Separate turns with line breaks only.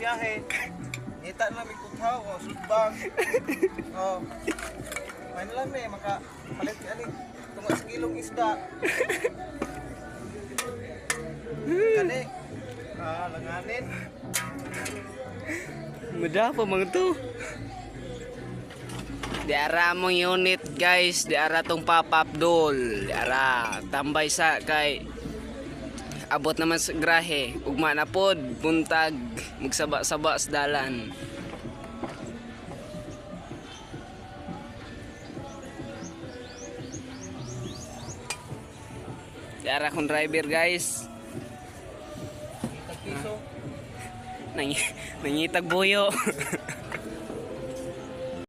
biyahe. Ngita na may kuthaw o sulbang. Oh. May na lang may makapalit ani tunga sa kilong isda. Kani langanin.
Muda pa mga to. Diara mong unit guys, diara tong pop-up doll. Diara tambay sa kay abot naman sa grahe. Ugma na pod buntag magsaba-saba sa dalan. Diara kong driver guys.
Piso.
Nangitag buyo.